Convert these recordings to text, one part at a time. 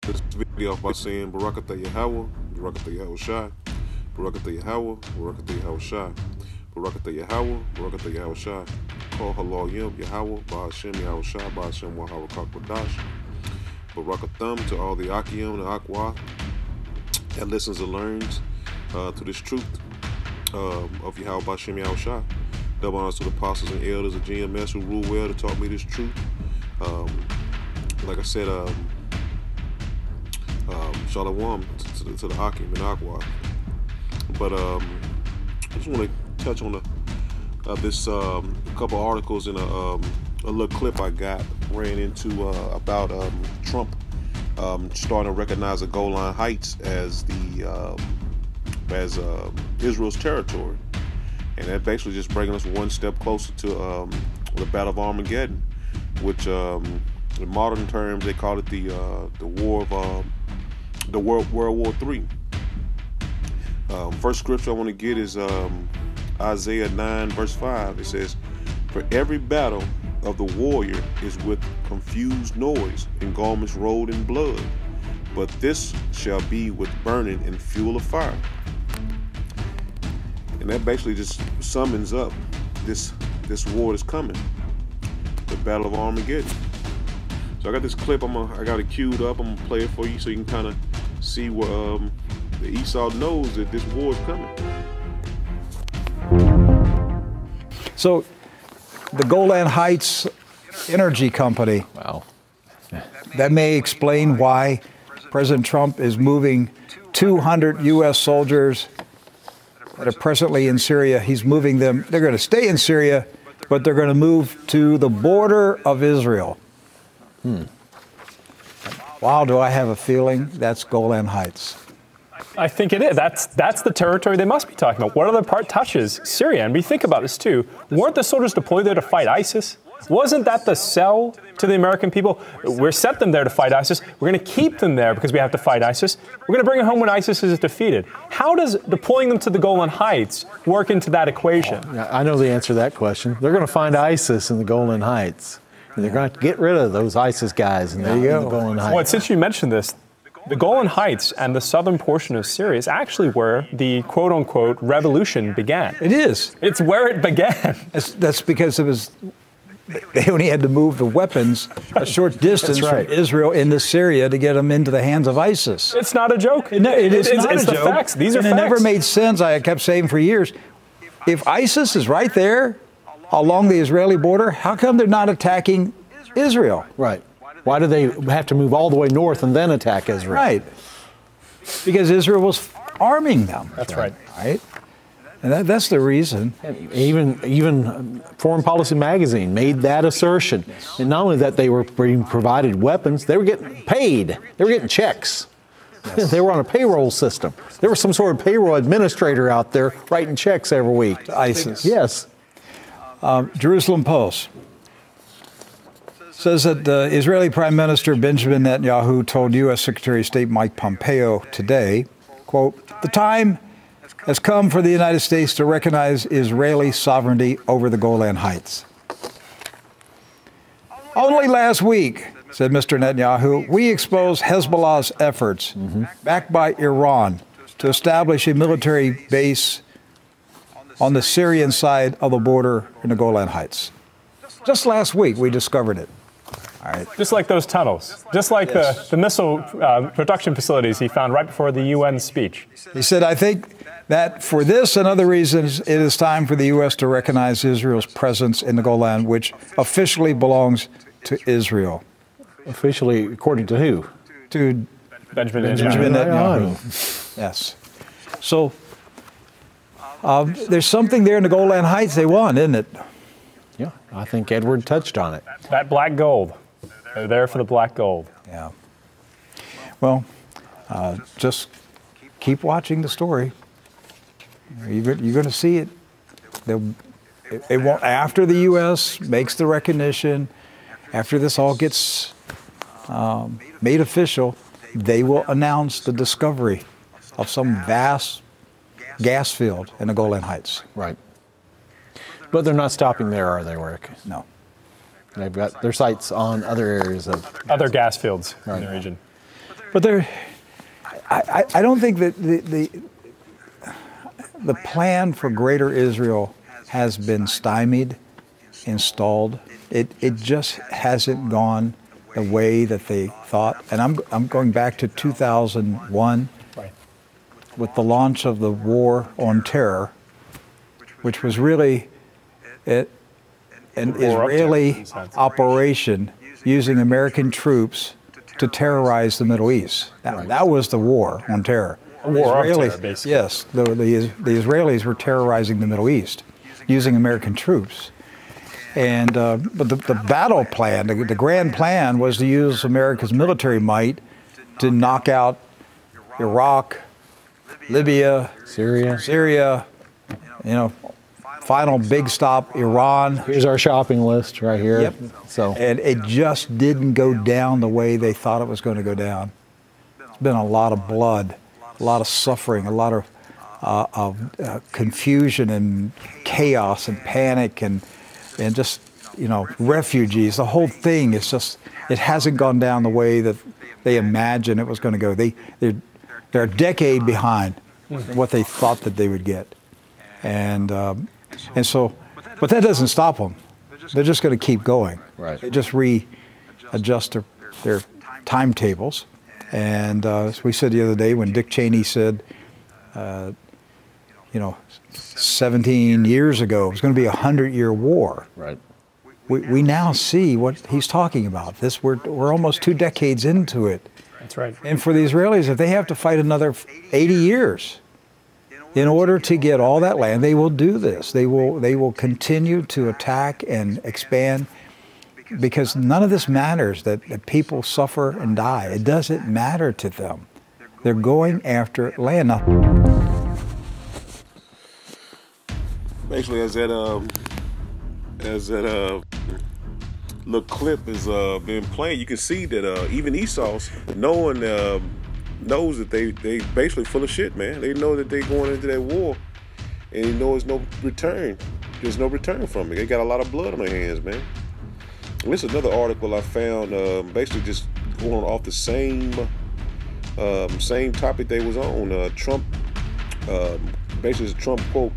this video off by saying Barakatah Yahweh, Barakatah Yahweh Shai, Barakatah Yahweh, Barakatah Yahweh Shai, Barakatah Yahweh, Barakatah Yahweh Shai, Kol Halal Yim Yahweh, Ba'ashem Yahweh Shai, Ba'ashem Wahawah Kakwadash, Barakatham to all the Akiyam and Akwa that listens and learns to this truth of Yahweh Ba'ashem Yahweh Shai. Double honors to the apostles and elders of GMS who rule well to taught me this truth. Like I said, Shalom to the Hakim and Akwa. But I just want to touch on this couple articles in a little clip I ran into about Trump starting to recognize the Golan Heights as Israel's territory, and that basically just bringing us one step closer to the Battle of Armageddon, which in modern terms they call it the war of World War III. First scripture I want to get is Isaiah 9 verse 5. It says, "For every battle of the warrior is with confused noise and garments rolled in blood, but this shall be with burning and fuel of fire." And that basically just summons up this war that's coming, the Battle of Armageddon. So I got this clip. I got it queued up. I'm gonna play it for you so you can kind of see where the Esau knows that this war is coming. So, the Golan Heights Energy Company. Wow. That may explain why President Trump is moving 200 U.S. soldiers that are presently in Syria. He's moving them. They're going to stay in Syria, but they're going to move to the border of Israel. Wow, do I have a feeling that's Golan Heights. I think it is. That's the territory they must be talking about. What other part touches Syria? And we think about this too. Weren't the soldiers deployed there to fight ISIS? Wasn't that the sell to the American people? We're set them there to fight ISIS. We're going to keep them there because we have to fight ISIS. We're going to bring them home when ISIS is defeated. How does deploying them to the Golan Heights work into that equation? I know the answer to that question. They're going to find ISIS in the Golan Heights. And they're going to get rid of those ISIS guys in the Golan Heights. Well, since you mentioned this, the Golan Heights and the southern portion of Syria is actually where the quote-unquote revolution began. It is. It's where it began. That's because it was. They only had to move the weapons a short distance from Israel into Syria to get them into the hands of ISIS. It's not a joke. It is not a joke. The facts. These are facts. It never made sense. I kept saying for years, if ISIS is right there along the Israeli border, how come they're not attacking Israel? Right. Why do they have to move all the way north and then attack Israel? Right. Because Israel was arming them. That's right. Right. And that's the reason. And even Foreign Policy magazine made that assertion. And not only that they were being provided weapons, they were getting paid. They were getting checks. Yes. They were on a payroll system. There was some sort of payroll administrator out there writing checks every week. To ISIS. Yes. Jerusalem Post says that the Israeli Prime Minister Benjamin Netanyahu told U.S. Secretary of State Mike Pompeo today, quote, "The time has come for the United States to recognize Israeli sovereignty over the Golan Heights." Only last week, said Mr. Netanyahu, we exposed Hezbollah's efforts, backed by Iran, to establish a military base on the Syrian side of the border in the Golan Heights. Just last week, we discovered it. All right. Just like those tunnels, just like the missile production facilities he found right before the UN speech. He said, I think that for this and other reasons, it is time for the U.S. to recognize Israel's presence in the Golan, which officially belongs to Israel. Officially, according to who? To Benjamin Netanyahu. Yes. So there's something there in the Golan Heights they want, isn't it? Yeah, I think Edward touched on it. That black gold. They're there for the black gold. Yeah. Well, just keep watching the story. You're going to see it. It won't, after the U.S. makes the recognition, after this all gets made official, they will announce the discovery of some vast gas field in the Golan Heights. Right. But they're not stopping there, are they, Rick? No. They've got their sights on other areas of... Other gas fields in the region. But I don't think that the plan for Greater Israel has been stymied, installed. It just hasn't gone the way that they thought. And I'm going back to 2001 with the launch of the War on Terror, which was really an Israeli operation using American troops to terrorize the Middle East. That was the War on Terror. A war on terror, basically. Yes, the Israelis were terrorizing the Middle East using American troops. And but the battle plan, the grand plan, was to use America's military might to knock out Iraq, Libya, Syria, you know, final big stop, Iran. Here's our shopping list right here. Yep. So, and it just didn't go down the way they thought it was going to go down. It's been a lot of blood, a lot of suffering, a lot of confusion and chaos and panic and just, you know, refugees. The whole thing is just, it hasn't gone down the way that they imagined it was going to go. They're a decade behind what they thought that they would get. And so, but that doesn't stop them. They're just going to keep going. Right. They just readjust their timetables. And as we said the other day when Dick Cheney said, you know, 17 years ago, it was going to be a 100-year war. Right. We now see what he's talking about. We're almost 2 decades into it. That's right. And for the Israelis, if they have to fight another 80 years in order to get all that land, they will do this. They will continue to attack and expand, because none of this matters, that people suffer and die. It doesn't matter to them. They're going after land. Now, basically, as that little clip is been playing, you can see that even Esau's knowing knows that they basically full of shit, man. They know that they going into that war, and they know there's no return. There's no return from it. They got a lot of blood on their hands, man. And this is another article I found, basically just going off the same topic they was on. Trump, basically Trump quote,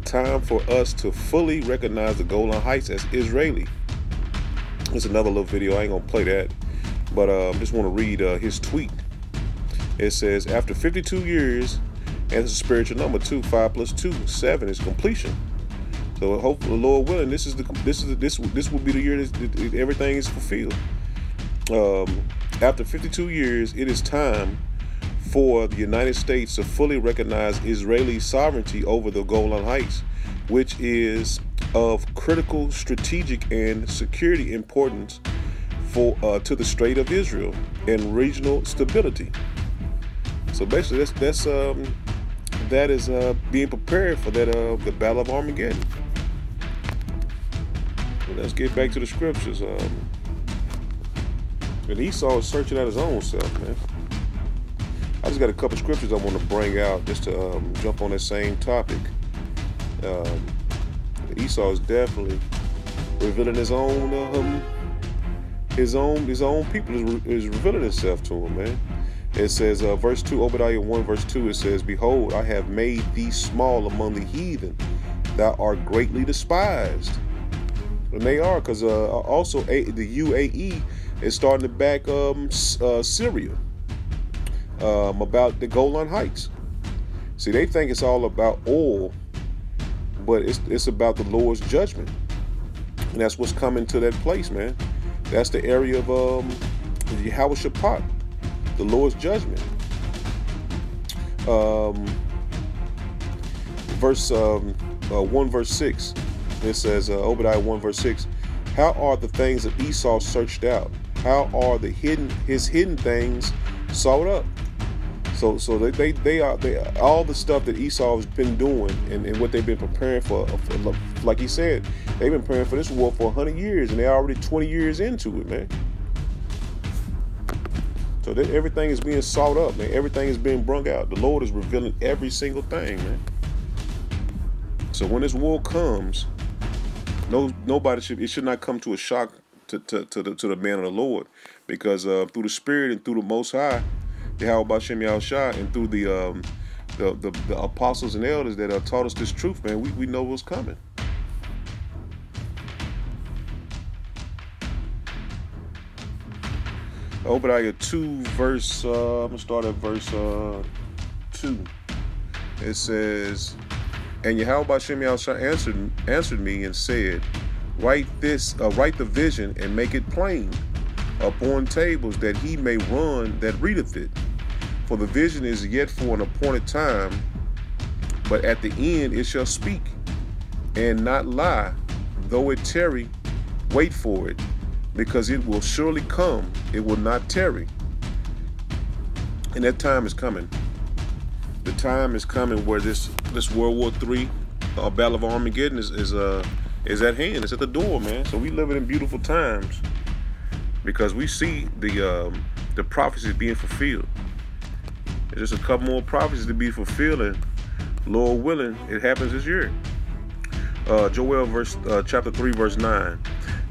"Time for us to fully recognize the Golan Heights as Israeli." It's another little video. I ain't gonna play that, but just want to read his tweet. It says, "After 52 years, and it's a spiritual number too. 5 + 2, 7 is completion. So hopefully, Lord willing, this will be the year that everything is fulfilled. After 52 years, it is time for the United States to fully recognize Israeli sovereignty over the Golan Heights, which is of critical strategic and security importance to the Strait of Israel and regional stability." So basically, that is being prepared for that the Battle of Armageddon. Well, let's get back to the scriptures. And Esau is searching out his own self, man. I just got a couple scriptures I want to bring out just to jump on that same topic. Esau is definitely revealing his own people is revealing himself to him, man. It says, verse 2, Obadiah 1, verse 2, it says, "Behold, I have made thee small among the heathen. Thou art greatly despised." And they are, because also the UAE is starting to back Syria about the Golan Heights. See, they think it's all about oil, but it's about the Lord's judgment. And that's what's coming to that place, man. That's the area of Yahweh Shaphat, the Lord's judgment. Verse 1, verse 6, it says, Obadiah 1, verse 6, "How are the things that Esau searched out? How are his hidden things sought up?" So they are all the stuff that Esau has been doing and what they've been preparing for, like he said, they've been preparing for this war for 100 years, and they're already 20 years into it, man. So everything is being sought up, man. Everything is being brung out. The Lord is revealing every single thing, man. So when this war comes, it should not come to a shock the man of the Lord, because through the Spirit and through the Most High, Yahweh Shem Yahushua, and through the apostles and elders that have taught us this truth, man, we know what's coming. Obadiah 2 verse, I'm gonna start at verse 2. It says, and Yahweh Shem Yahushua answered me and said, write the vision and make it plain upon tables, that he may run that readeth it. For the vision is yet for an appointed time, but at the end it shall speak and not lie. Though it tarry, wait for it, because it will surely come, it will not tarry. And that time is coming. The time is coming where this World War III, Battle of Armageddon is at hand. It's at the door, man. So we living in beautiful times, because we see the prophecies being fulfilled. There's just a couple more prophecies to be fulfilled, and Lord willing, it happens this year. Joel chapter 3 verse 9.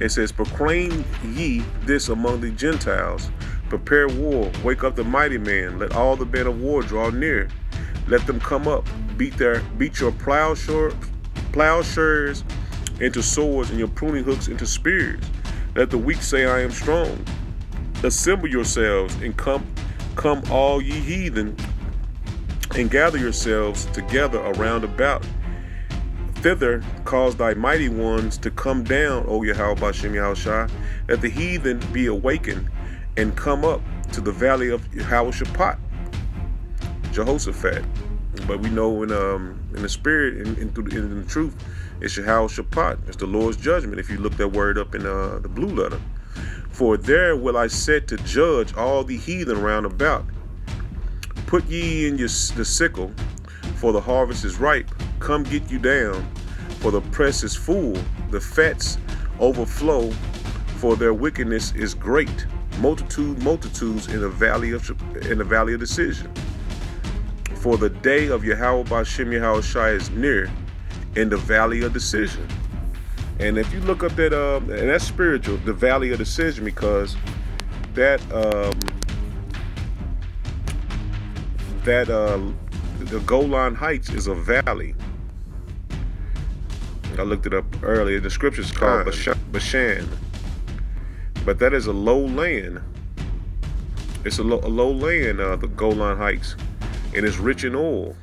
It says, proclaim ye this among the Gentiles, prepare war, wake up the mighty man, let all the men of war draw near, let them come up, beat your plowshares into swords and your pruning hooks into spears. Let the weak say, I am strong. Assemble yourselves and come all ye heathen, and gather yourselves together around about. Thither cause thy mighty ones to come down, O Yahweh Shem Yahushua. Let the heathen be awakened and come up to the valley of Jehoshaphat, Jehoshaphat. But we know in the spirit and in the truth, it's Jehoshaphat. It's the Lord's judgment, if you look that word up in the blue letter. For there will I set to judge all the heathen round about. Put ye in the sickle, for the harvest is ripe. Come get you down, for the press is full. The fats overflow, for their wickedness is great. Multitudes in the valley of decision. For the day of Yahweh Shem Yahushua is near, in the valley of decision. And if you look up that, and that's spiritual, the valley of decision, because that the Golan Heights is a valley. I looked it up earlier. The scripture's called Bashan, but that is a low land. It's a low land, the Golan Heights, and it's rich in oil.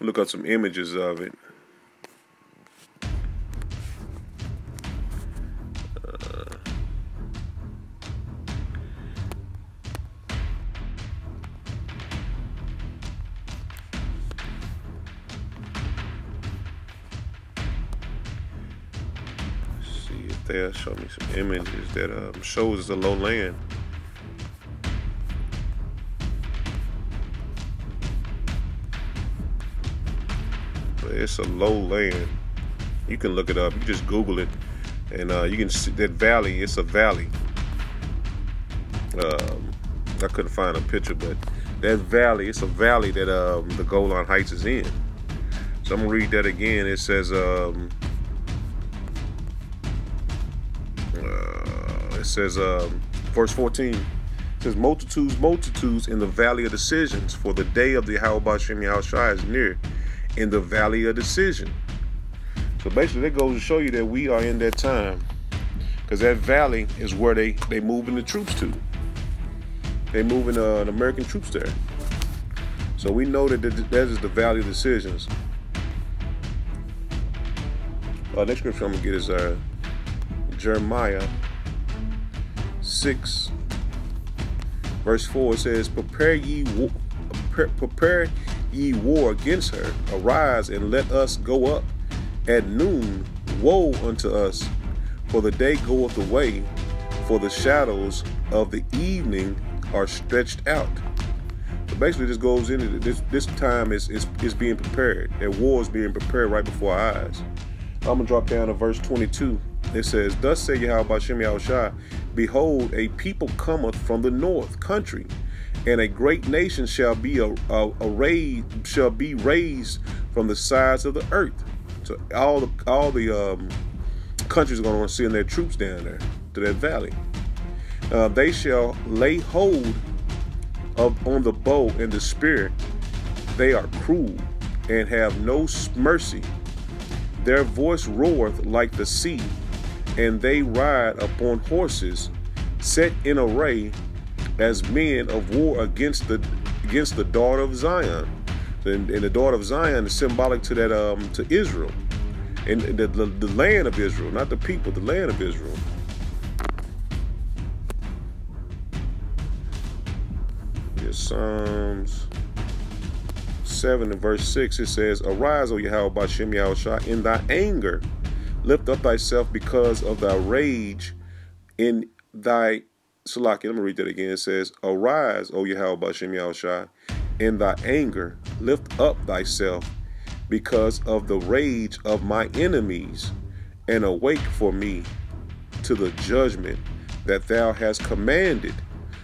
Look up some images of it. There, show me some images that shows it's a low land. But it's a low land. You can look it up. You just Google it, and you can see that valley. It's a valley. I couldn't find a picture, but that valley, it's a valley that the Golan Heights is in. So I'm gonna read that again. It says. Verse 14, it says, multitudes in the valley of decisions, for the day of the Yahweh Shem Yahushua is near, in the valley of decision. So basically that goes to show you that we are in that time, because that valley is where they moving the troops to. They moving the American troops there. So we know that that is the valley of decisions. Next scripture I'm gonna get is Jeremiah 6 verse 4. It says, prepare ye war against her. Arise and let us go up. At noon, woe unto us, for the day goeth away, for the shadows of the evening are stretched out. So basically this goes into this time is being prepared. That war is being prepared right before our eyes. I'm gonna drop down to verse 22. It says, thus say Yahweh Shem Yahushua, behold, a people cometh from the north country, and a great nation shall be raised from the sides of the earth. So all the countries are going to send their troops down there to that valley. They shall lay hold on the bow and the spear. They are cruel and have no mercy. Their voice roareth like the sea, and they ride upon horses, set in array as men of war against the daughter of Zion. And the daughter of Zion is symbolic to that to Israel, and the land of Israel, not the people, the land of Israel. Psalms 7 and verse 6, it says, Arise, O Yahweh B'Shem Yahushua, in thy anger, lift up thyself because of thy rage in thy Salaki. Let me read that again. It says, Arise, O Yahweh B'Shem Yahushua, in thy anger, lift up thyself because of the rage of my enemies, and awake for me to the judgment that thou hast commanded.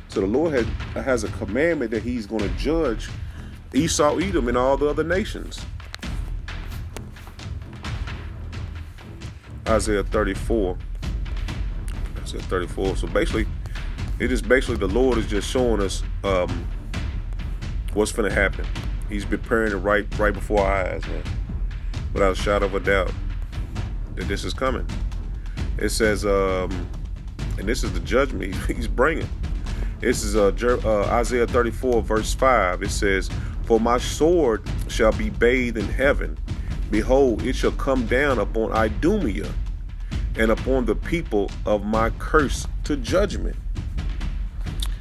So the Lord has a commandment that he's going to judge Esau, Edom, and all the other nations. Isaiah 34. Isaiah 34. So basically, the Lord is just showing us what's going to happen. He's preparing it right before our eyes, man. Without a shadow of a doubt that this is coming. It says, and this is the judgment he's bringing. This is Isaiah 34, verse 5. It says, For my sword shall be bathed in heaven. Behold, it shall come down upon Idumea and upon the people of my curse to judgment.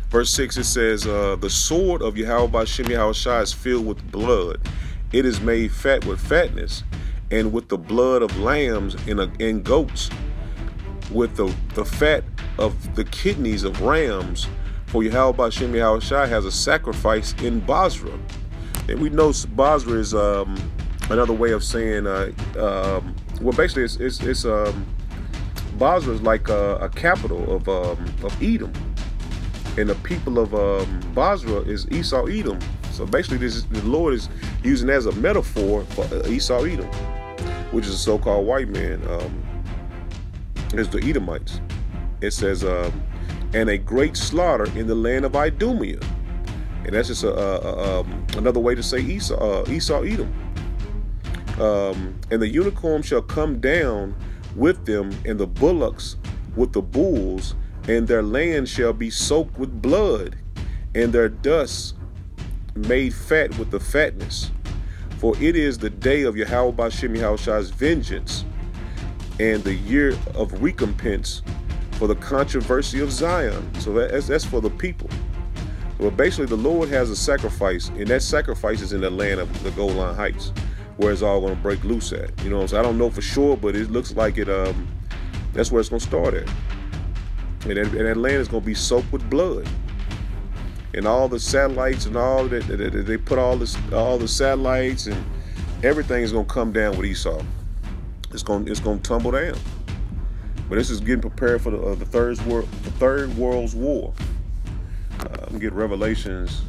Verse 6, it says, The sword of Yahweh B'Shem Yahushua is filled with blood. It is made fat with fatness, and with the blood of lambs and goats, with the fat of the kidneys of rams. For Yahweh B'Shem Yahushua has a sacrifice in Basra. And we know Basra is another way of saying, well, basically it's Basra is like a capital of Edom. And the people of Basra is Esau, Edom. So basically the Lord is using as a metaphor for Esau, Edom, which is a so-called white man. It's the Edomites. It says, and a great slaughter in the land of Idumea. And that's just another way to say Esau, Edom. And the unicorn shall come down with them, and the bullocks with the bulls, and their land shall be soaked with blood, and their dust made fat with the fatness. For it is the day of Yahweh B'Shem Yahushua's vengeance, and the year of recompense for the controversy of Zion. So that's for the people. Well, basically the Lord has a sacrifice, and that sacrifice is in the land of the Golan Heights, where it's all going to break loose at. You know what I'm saying? I don't know for sure, but it looks like it. That's where it's going to start at. And that land is going to be soaked with blood. And all the satellites and all that, they put all the satellites and everything is going to come down with Esau. It's going to tumble down. But this is getting prepared for the third world's war. I'm gonna get Revelations.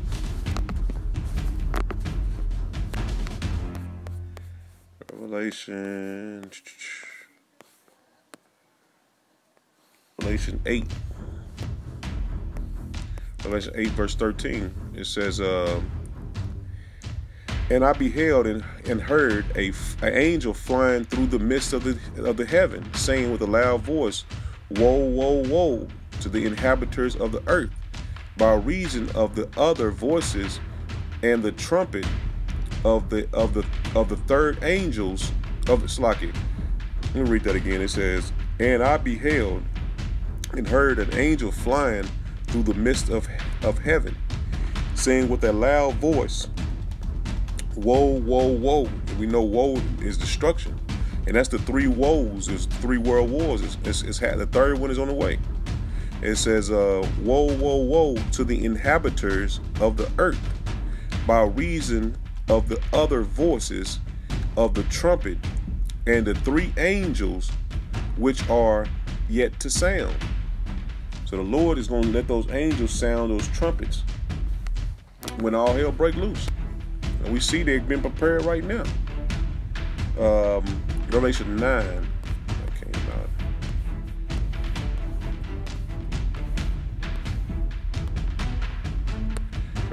Revelation 8. Revelation 8 verse 13. It says, and I beheld and heard an angel flying through the midst of the heaven, saying with a loud voice, Woe, woe, woe to the inhabitants of the earth, by reason of the other voices and the trumpet of the third angels of the Slaki. Let me read that again. It says, and I beheld and heard an angel flying through the midst of heaven, saying with a loud voice, Woe, woe, woe. We know woe is destruction. And that's the three woes. There's 3 world wars. The third one is on the way. It says, woe, woe, woe to the inhabitants of the earth, by reason of the other voices of the trumpet and the 3 angels which are yet to sound. So the Lord is going to let those angels sound those trumpets when all hell break loose. And we see they've been prepared right now. Revelation 9. That came out.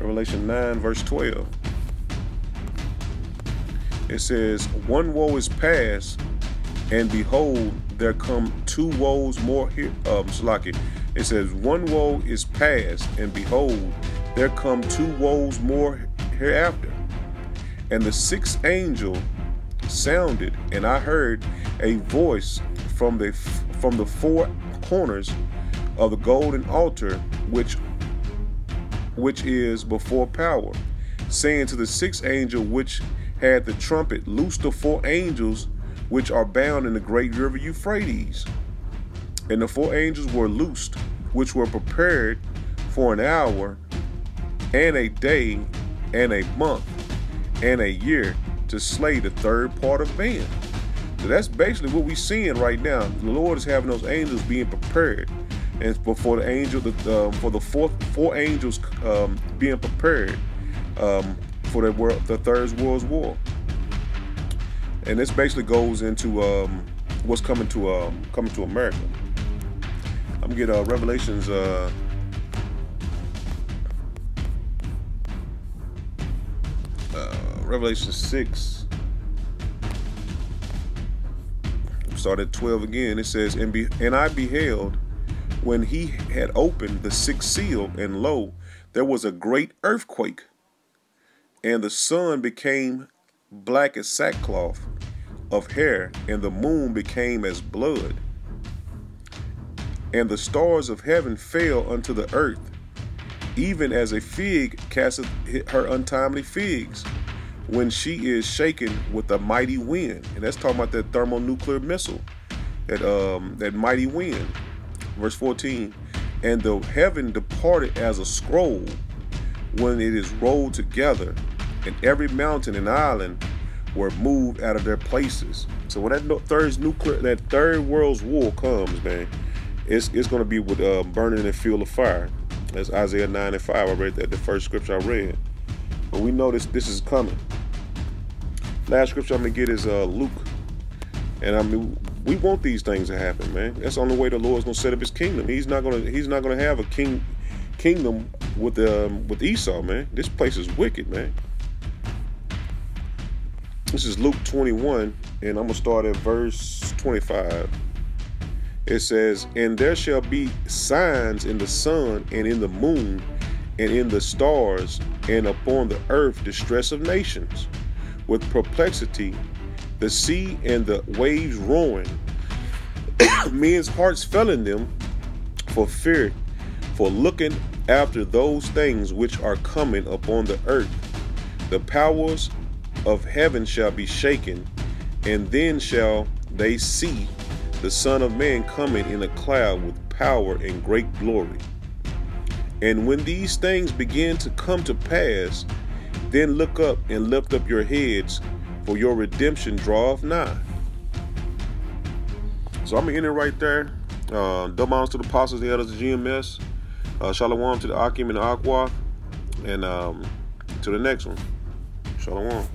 Revelation 9, verse 12. It says, one woe is past, and behold, there come two woes more here. Salaki. It says, one woe is past, and behold, there come two woes more hereafter. And the sixth angel sounded, and I heard a voice from the four corners of the golden altar, which is before power, saying to the sixth angel which had the trumpet, loose the four angels which are bound in the great river Euphrates. And the four angels were loosed, which were prepared for an hour, and a day, and a month, and a year, to slay the third part of man. So that's basically what we're seeing right now. The Lord is having those angels being prepared, and before the angel, for the four angels being prepared for the third world's war. And this basically goes into what's coming to America. I'm gonna get Revelations. Revelation 6. Start at 12 again. It says, and I beheld when he had opened the sixth seal, and lo, there was a great earthquake, and the sun became black as sackcloth of hair, and the moon became as blood, and the stars of heaven fell unto the earth, even as a fig casteth her untimely figs, when she is shaken with a mighty wind. And that's talking about that thermonuclear missile, that mighty wind. Verse 14, and the heaven departed as a scroll when it is rolled together, and every mountain and island were moved out of their places. So when that third world's war comes, man, it's going to be with burning in a field of fire. That's Isaiah 9 and 5. I read that, the first scripture I read. But we know this is coming. Last scripture I'm going to get is Luke. And I mean, we want these things to happen, man. That's the only way the Lord's going to set up his kingdom. He's not going to have a kingdom with Esau, man. This place is wicked, man. This is Luke 21, and I'm going to start at verse 25. It says, and there shall be signs in the sun and in the moon and in the stars, and upon the earth distress of nations, with perplexity, the sea and the waves roaring. Men's hearts fell in them for fear, for looking after those things which are coming upon the earth. The powers of heaven shall be shaken, and then shall they see the Son of Man coming in a cloud with power and great glory. And when these things begin to come to pass, then look up and lift up your heads, for your redemption draweth nigh. So I'm going to end it right there. Double honors to the apostles, the elders, the GMS. Shalom to the Akim and the Aqua. And to the next one. Shalom.